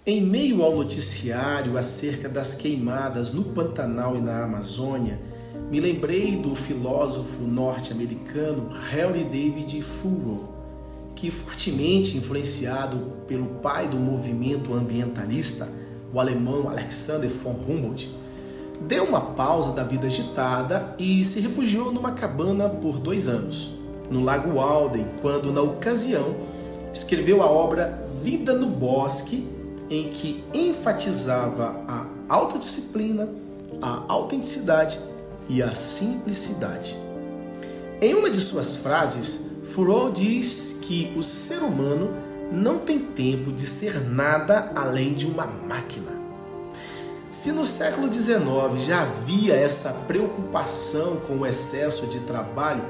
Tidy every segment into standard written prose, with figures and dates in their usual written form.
Em meio ao noticiário acerca das queimadas no Pantanal e na Amazônia, me lembrei do filósofo norte-americano Henry David Thoreau, que, fortemente influenciado pelo pai do movimento ambientalista, o alemão Alexander von Humboldt, deu uma pausa da vida agitada e se refugiou numa cabana por 2 anos, no Lago Walden, quando, na ocasião, escreveu a obra Vida no Bosque, em que enfatizava a autodisciplina, a autenticidade e a simplicidade. Em uma de suas frases, Thoreau diz que o ser humano não tem tempo de ser nada além de uma máquina. Se no século XIX já havia essa preocupação com o excesso de trabalho,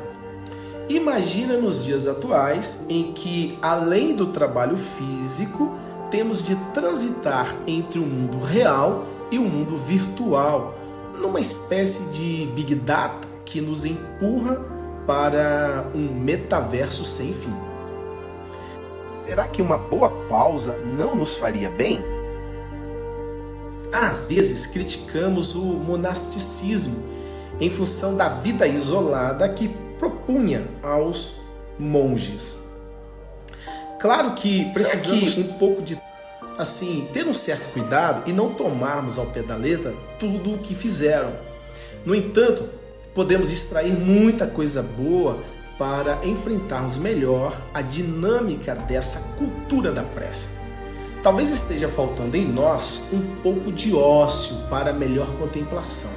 imagina nos dias atuais em que, além do trabalho físico, temos de transitar entre o mundo real e o mundo virtual, numa espécie de Big Data que nos empurra para um metaverso sem fim. Será que uma boa pausa não nos faria bem? Às vezes criticamos o monasticismo em função da vida isolada que propunha aos monges. Claro que precisamos um pouco de ter um certo cuidado e não tomarmos ao pé da letra tudo o que fizeram. No entanto, podemos extrair muita coisa boa para enfrentarmos melhor a dinâmica dessa cultura da pressa. Talvez esteja faltando em nós um pouco de ócio para melhor contemplação.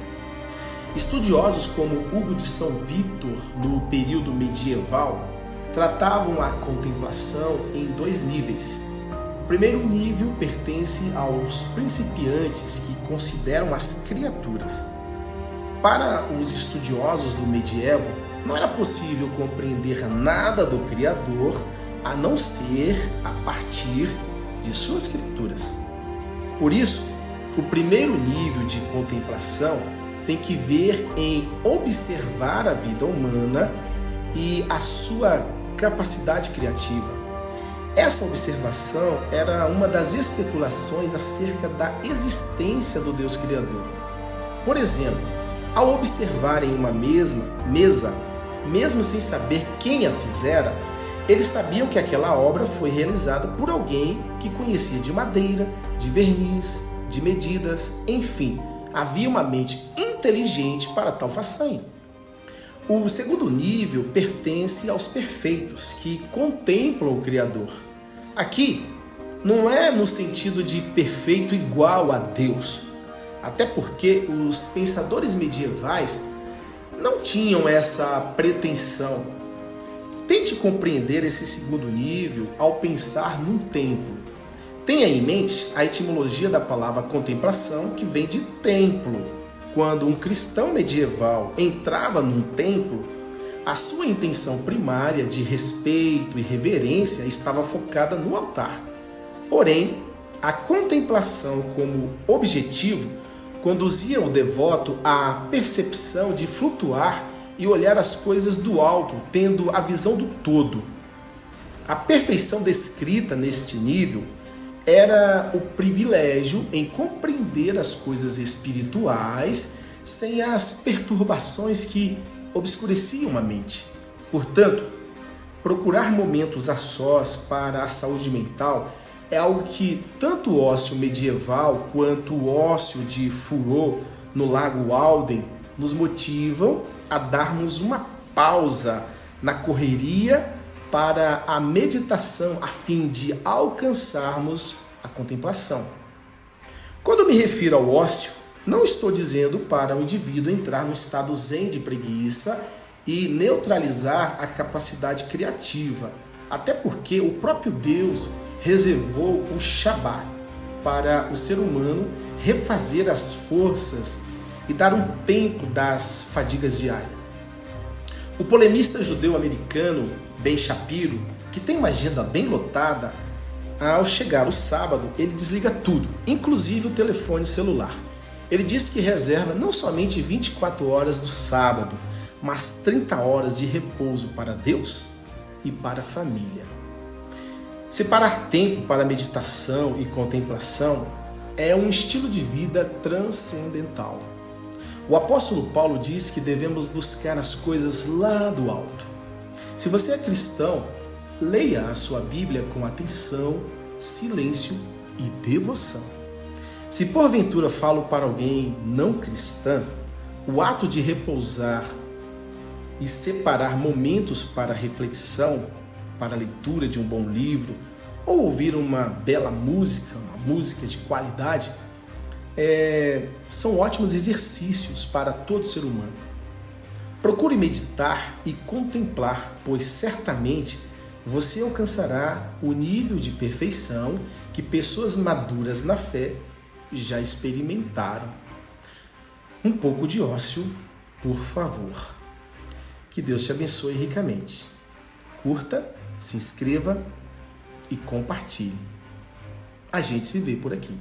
Estudiosos como Hugo de São Vítor, no período medieval, tratavam a contemplação em 2 níveis. O primeiro nível pertence aos principiantes que consideram as criaturas. Para os estudiosos do medievo, não era possível compreender nada do Criador a não ser a partir de suas criaturas. Por isso, o primeiro nível de contemplação tem que ver em observar a vida humana e a sua capacidade criativa. Essa observação era uma das especulações acerca da existência do Deus Criador. Por exemplo, ao observarem uma mesa, mesmo sem saber quem a fizera, eles sabiam que aquela obra foi realizada por alguém que conhecia de madeira, de verniz, de medidas, enfim, havia uma mente inteligente para tal façanha. O segundo nível pertence aos perfeitos, que contemplam o Criador. Aqui, não é no sentido de perfeito igual a Deus, até porque os pensadores medievais não tinham essa pretensão. Tente compreender esse segundo nível ao pensar num templo. Tenha em mente a etimologia da palavra contemplação, que vem de templo. Quando um cristão medieval entrava num templo, a sua intenção primária de respeito e reverência estava focada no altar. Porém, a contemplação como objetivo conduzia o devoto à percepção de flutuar e olhar as coisas do alto, tendo a visão do todo. A perfeição descrita neste nível era o privilégio em compreender as coisas espirituais sem as perturbações que obscureciam a mente. Portanto, procurar momentos a sós para a saúde mental é algo que tanto o ócio medieval quanto o ócio de Thoreau no Lago Walden nos motivam a darmos uma pausa na correria para a meditação a fim de alcançarmos a contemplação. Quando me refiro ao ócio, não estou dizendo para o indivíduo entrar no estado zen de preguiça e neutralizar a capacidade criativa, até porque o próprio Deus reservou o Shabat para o ser humano refazer as forças e dar um tempo das fadigas diárias. O polemista judeu-americano Ben Shapiro, que tem uma agenda bem lotada, ao chegar o sábado, ele desliga tudo, inclusive o telefone celular. Ele diz que reserva não somente 24 horas do sábado, mas 30 horas de repouso para Deus e para a família. Separar tempo para meditação e contemplação é um estilo de vida transcendental. O apóstolo Paulo diz que devemos buscar as coisas lá do alto. Se você é cristão, leia a sua Bíblia com atenção, silêncio e devoção. Se porventura falo para alguém não cristã, o ato de repousar e separar momentos para reflexão, para a leitura de um bom livro, ou ouvir uma bela música, uma música de qualidade, são ótimos exercícios para todo ser humano. Procure meditar e contemplar, pois certamente você alcançará o nível de perfeição que pessoas maduras na fé já experimentaram. Um pouco de ócio, por favor. Que Deus te abençoe ricamente. Curta, se inscreva e compartilhe. A gente se vê por aqui.